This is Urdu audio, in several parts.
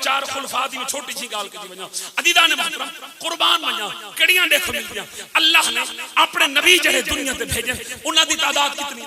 چار خلفاء دی چھوٹی سی گال کی وجہ عزیزان محترم قربان ونجا کڑیاں دیکھو ملدیاں اللہ نے اپنے نبی جڑے دنیا تے بھیجے انہاں دی تعداد کتنی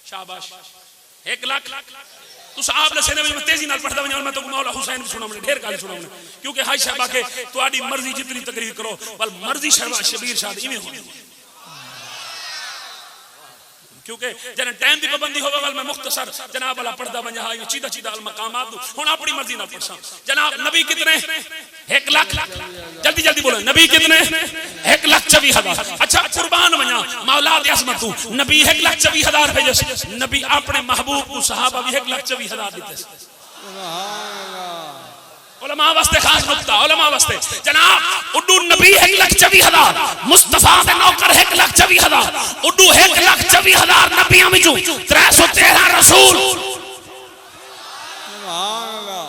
شاباش 1 لاکھ تو صاحب نے سینے میں تیزی نال پڑھتا ونجا میں تو مولا حسین بھی سنا میں ڈھیر گال سنا میں کیونکہ ہائی شہبہ کے تواڈی مرضی جتنی تقریر کرو بل مرضی شبیر شاد ایویں ہونی کیونکہ جنہیں ٹائم دی پابندی ہوگا ول میں مختصر جناب والا پڑھدا ونجا ہاں چیدہ چیدہ المقامات ہن اپنی مرضی نال پڑھساں جناب نبی کتنے 1 لاکھ جلدی جلدی بولو نبی کتنے 1,24,000 اچھا قربان ونجا مولا دی عظمت نبی 1,24,000 بھیجے نبی اپنے محبوب کو صحابہ بھی 1,24,000 دیتے سبحان اللہ علماء واسطے خاص نقطہ علماء واسطے جناب اڈو نبی 1,24,000 مصطفیٰ دے نوکر 1,24,000 اڈو 1,24,000 نبیاں وچوں 313 رسول سبحان اللہ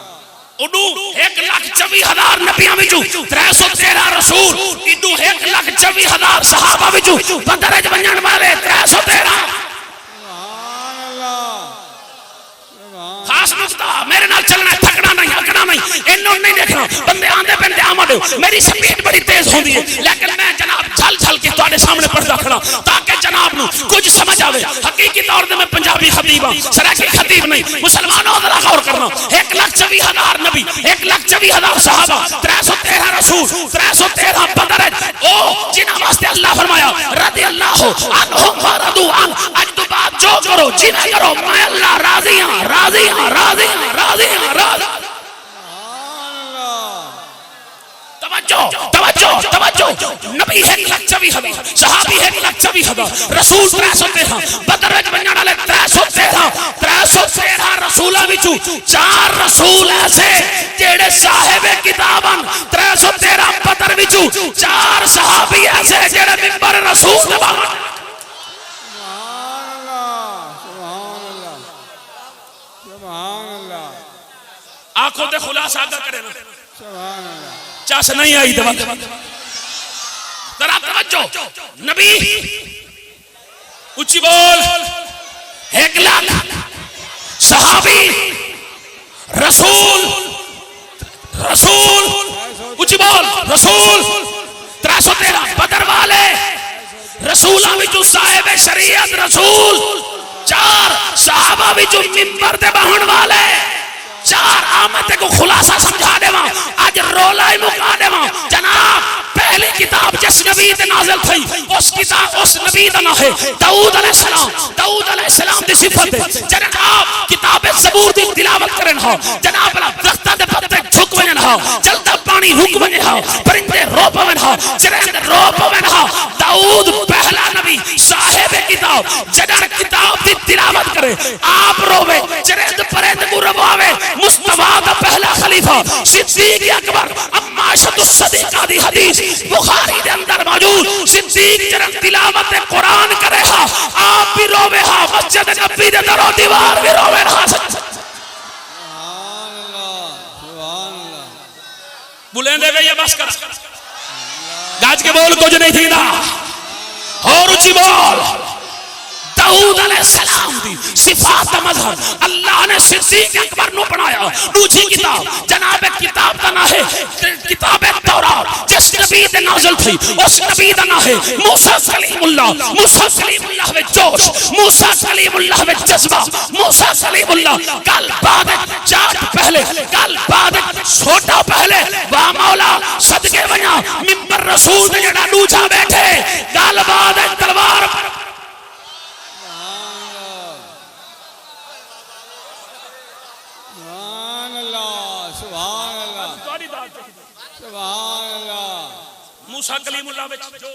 اڈو 1,24,000 نبیاں وچوں 313 رسول اڈو 1,24,000 صحابہ وچوں بدر وچ ونجن والے 313 خاص نقطہ میرے نال چلنا تھکنا نہیں ہکنا نہیں انہوں نہیں دیکھنا بندے آندے بندے آمد میری سپیڈ بڑی تیز ہوندی ہے لیکن میں جناب جھل جھل کے تواڈے سامنے پڑھدا کھڑا تاکہ جناب نو کچھ سمجھ آوے حقیقی طور تے میں پنجابی خطیب ہاں سرائکی خطیب نہیں مسلمانوں ذرا غور کرنا 1,24,000 نبی 1,24,000 صحابہ 313 رسول 313 بدر او جنہاں واسطے اللہ فرمایا رضی اللہ عنہم ورضوا عنہ اج تو بات جو کرو جنہ کرو میں اللہ راضی ہوں راضی ہوں راضی ہوں راضی ہوں راضی توجہ توجہ نبی 1,24,000 صحابی 1,24,000 رسول 313 بدر وچ ونجن والے 313 رسولاں وچوں 4 رسول ایسے جڑے صاحب کتاب ہیں 313 بدر وچوں 4 صحابی ایسے جڑے منبر رسول دے آنکھوں دے خلاصہ آگا کرے نا سبحان اللہ چاس نہیں آئی دوا ذرا توجہ نبی اچھی بول 1,00,000 صحابی رسول اچھی بول رسول 313 بدر والے رسولہ وچوں صاحب شریعت رسول 4 صحابہ وچوں منبر تے بہن والے 4 آمد کو خلاصہ سمجھا دے وہاں آج رولا ہی مکا دے وہاں جناب پہلی کتاب جس نبی تے نازل تھی اس کتاب اس نبی دا نام ہے داؤد علیہ السلام دی صفت ہے جناب کتاب زبور دی تلاوت کرن ہو جناب درختاں دے پتے جھک ونجن ہو چلدا پانی رک ونجن ہو پرندے رو پون ہو چرند رو پون ہو داؤد پہلا نبی صاحب کتاب جڑا کتاب دی تلاوت کرے آپ روے چرند پرند کو رواوے مصطفیٰ دا پہلا خلیفہ صدیق اکبر عائشۃ الصدیقہ دی حدیث بخاری دے اندر موجود صدیق جرن تلاوت قرآن کرے ہا آپ بھی روے ہا مسجد نبی دے در و دیوار بھی روے ہا سبحان اللہ بلندے گئے یہ بس کر گاج کے بول کچھ نہیں تھی نا اور اچھی بول داؤد علیہ السلام دی صفات مظہر اللہ نے صدیق اکبر نو بنایا دوسری کتاب جناب کتاب دا نام ہے کتاب تورات جس نبی دے نازل تھی اس نبی دا نام ہے موسیٰ کلیم اللہ موسیٰ کلیم اللہ میں جوش موسیٰ کلیم اللہ میں جذبہ موسیٰ کلیم اللہ کل بعد چاٹ پہلے کل بعد چھوٹا پہلے واہ مولا صدقے ونیا منبر رسول نے جڑا دوجھا بیٹھے کل بعد تلوار موسیٰ کلیم اللہ وچ جو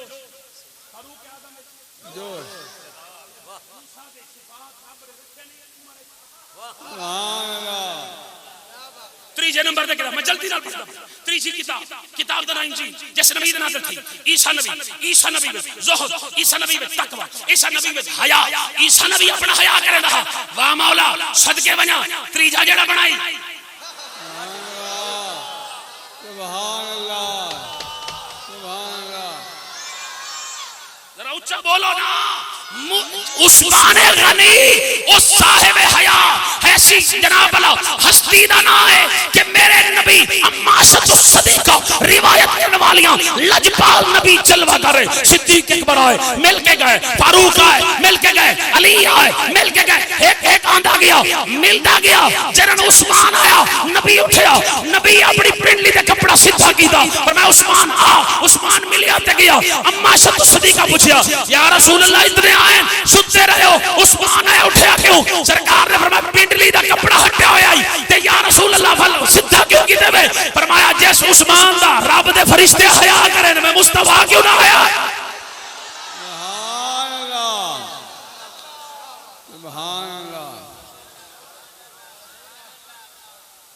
فاروق اعظم جو سبحان اللہ تیجے نمبر دے کتاب میں جلدی نال پڑھدا تیجی کتاب دا نام جی جس نبی دا نازل تھی عیسیٰ نبی وچ زہد عیسیٰ نبی وچ تقوی عیسیٰ نبی وچ حیا عیسیٰ نبی اپنا حیا کرے رہا واہ مولا صدقے ونجا تیجا جڑا بنائی سبحان اللہ اچھا بولو نا عثمان غنی اس صاحب حیا ہے ایسی جناب اللہ ہستی دا نام ہے کہ میرے نبی عماشۃ الصدیقہ روایت کرنے والیاں لجپال نبی جلوہ کر رہے. صدیق اکبر آئے مل کے گئے, فاروق آئے مل کے گئے, علی آئے مل کے گئے, ایک آندا گیا ملتا گیا. جنن عثمان آیا نبی اٹھیا, نبی اپنی پنڈلی دے کپڑا سیدھا کیتا اور میں عثمان عثمان ملیا تے گیا. عماشۃ الصدیقہ پوچھیا یا رسول اللہ اتنے آئے ستے رہے ہو, عثمان آیا اٹھیا کیوں؟ سرکار نے فرمایا پنڈلی دا کپڑا ہٹیا ہویا تے یا رسول اللہ سیدھا کیوں کیتے وے؟ فرمایا جس عثمان دا رب دے فرشتے حیا کرے میں مصطفیٰ کیوں نہ حیا؟ سبحان اللہ.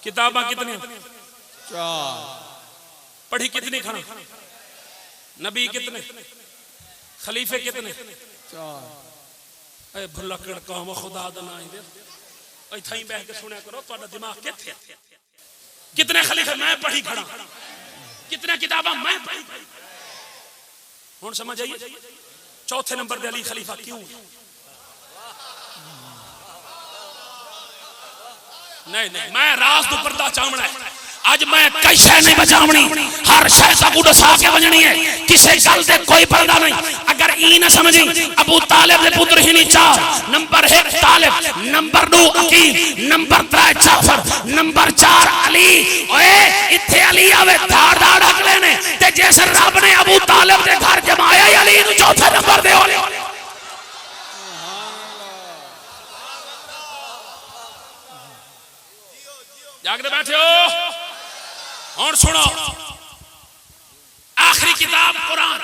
کتاباں کتنی چار, پڑھی کتنی کھانا, نبی کتنے, خلیفے کتنے, چار. اے بھلکڑ قوم خدا دا نام دے ایتھے ہی بیٹھ کے سنیا کرو تہاڈا دماغ کتے. کتنے خلیفے میں پڑھی کھڑا, کتنے کتاباں میں پڑھی. ہن سمجھ آئی چوتھے نمبر دے علی خلیفہ کیوں؟ نہیں میں راز تو پردہ چاونا ہے. اج میں کئی شے نہیں بچاونی, ہر شے دا کو دسا کے ونجنی ہے, کسے گل تے کوئی پردہ نہیں. اگر ای نہ سمجھی ابو طالب دے پتر ہی نہیں, 4 نمبر 1 طالب, نمبر 2 عقیل, نمبر 3 جعفر, نمبر 4 علی. اوئے ایتھے علی آوے دھاڑ دھاڑ حق لینے تے جیسے رب نے ابو طالب دے گھر جمایا علی نو چوتھے نمبر دے والے. جاگتے بیٹھے ہو اور سنو آخری کتاب قرآن,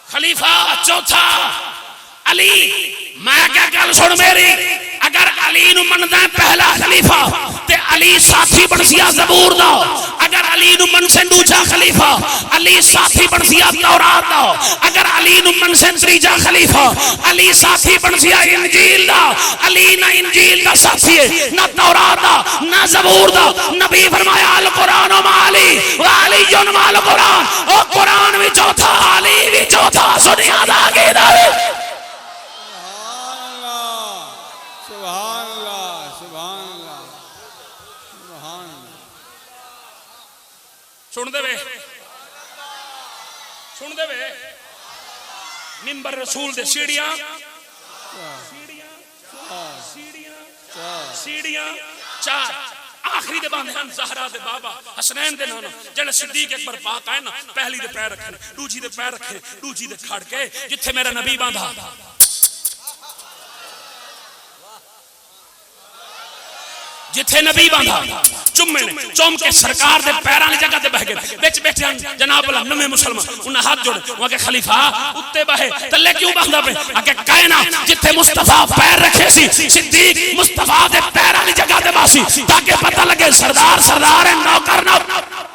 خلیفہ چوتھا علی. میں کیا گل سن میری, اگر علی نو مندا پہلا خلیفہ تے علی ساتھی بن سیا زبور دا, اگر علی نو منسن دوجا خلیفہ علی ساتھی بن سیا تورات دا, اگر علی نو منسن تیجا خلیفہ علی ساتھی بن سیا انجیل دا. علی نہ انجیل دا ساتھی ہے, نہ تورات دا, نہ زبور دا. نبی فرمایا القرآن و علی و علی مع القرآن, او قرآن بھی چوتھا علی بھی چوتھا. سنیا دا کے دا سن دے وے, سن دے وے. منبر رسول دے سیڑیاں سیڑیاں 4. آخری دے باندھے ہن زہرا دے بابا حسنین دے نانا جڑے صدیق اکبر پاک آئے نا, پہلی دے پیر رکھے, دوجی دے پیر رکھے, دوجی دے کھڑ کے جتھے میرا نبی باندھا, جتھے نبی باندھا چمے نے چوم کے سرکار دے پیران جگہ دے بہ گئے. بیچ بیٹھے جناب اللہ نویں مسلمان انہاں ہاتھ جوڑے, وہاں کے خلیفہ اتے بہے تلے کیوں باندھا پہ آگے کائنا جتھے مصطفیٰ پیر رکھے سی, صدیق مصطفیٰ دے پیران جگہ دے باسی تاکہ پتہ لگے سردار سردار ہے, نوکر نوکر.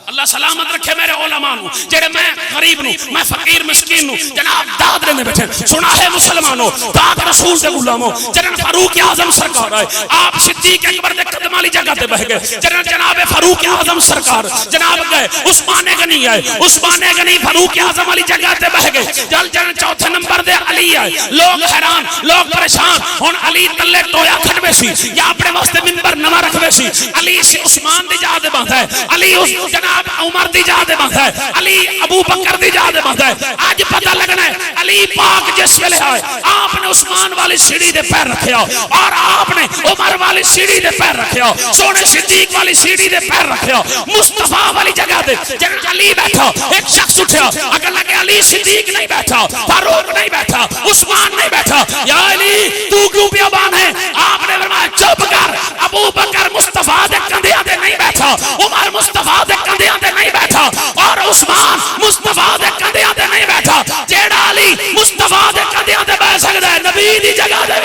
اللہ سلامت رکھے میرے علماء نو, جڑے میں غریب نو, میں فقیر مسکین نو جناب داد لینے بیٹھے. سنا ہے مسلمانوں پاک رسول دے غلاموں, جناب فاروق اعظم سرکار آئے, آپ صدیق اکبر دے قدم والی جگہ تے بہ گئے. جناب فاروق اعظم سرکار جناب گئے, عثمان غنی آئے, عثمان غنی فاروق اعظم والی جگہ تے بہ گئے. جناب چوتھے نمبر دے علی آئے, لوگ حیران لوگ پریشان. ہن علی تلے ٹویا کھڑوے سی یا اپنے واسطے منبر نواں رکھوے سی. علی سے عثمان دی جگہ تے باندھا ہے, علی اس جناب عمر دی جا دے باندھا ہے, علی ابو بکر دی جا دے باندھا ہے. آج پتہ لگنا ہے علی پاک جس ویلے آئے آپ نے عثمان والی سیڑھی دے پیر رکھیا اور آپ نے عمر والی سیڑھی دے پیر رکھیا, سونے صدیق والی سیڑھی دے پیر رکھیا. مصطفیٰ والی جگہ دے جب علی بیٹھا ایک شخص اٹھیا, اگر لگے علی صدیق نہیں بیٹھا, فاروق نہیں بیٹھا, عثمان نہیں بیٹھا, یا علی تو کیوں بیابان ہے؟ آپ نے فرمایا چپ کر, ابو بکر مصطفیٰ دے کندھیاں تے نہیں بیٹھا, عمر مصطفیٰ دے کندھیاں تے نہیں بیٹھا, اور عثمان مصطفیٰ دے کندھیاں تے نہیں بیٹھا. جیڑا علی مصطفیٰ دے کندھیاں تے بیٹھ سکدا ہے نبی دی جگہ دے.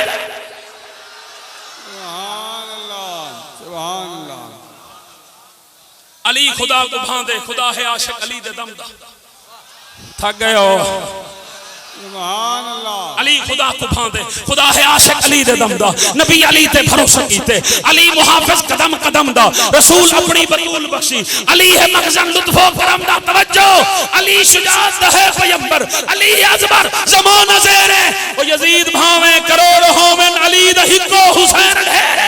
سبحان اللہ سبحان اللہ. علی خدا کو بھاندے, خدا ہے عاشق علی دے دم دا. تھک گئے ہو. سبحان اللہ. علی خدا کو بھاندے, خدا ہے عاشق علی دے دم دا. نبی علی تے بھروسہ کیتے, علی محافظ قدم قدم دا, رسول اپنی بطول بخشی. علی ہے مخزن لطف و کرم دا توجہ, علی شجاعت دا ہے پیمبر, علی ازبر زمانہ زیر ہے. او یزید بھاویں کروڑ ہومن علی دا ہکو حسین ڈھیرے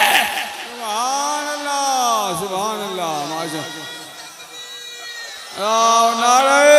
سبحان اللہ سبحان اللہ ماشاء اللہ نعرہ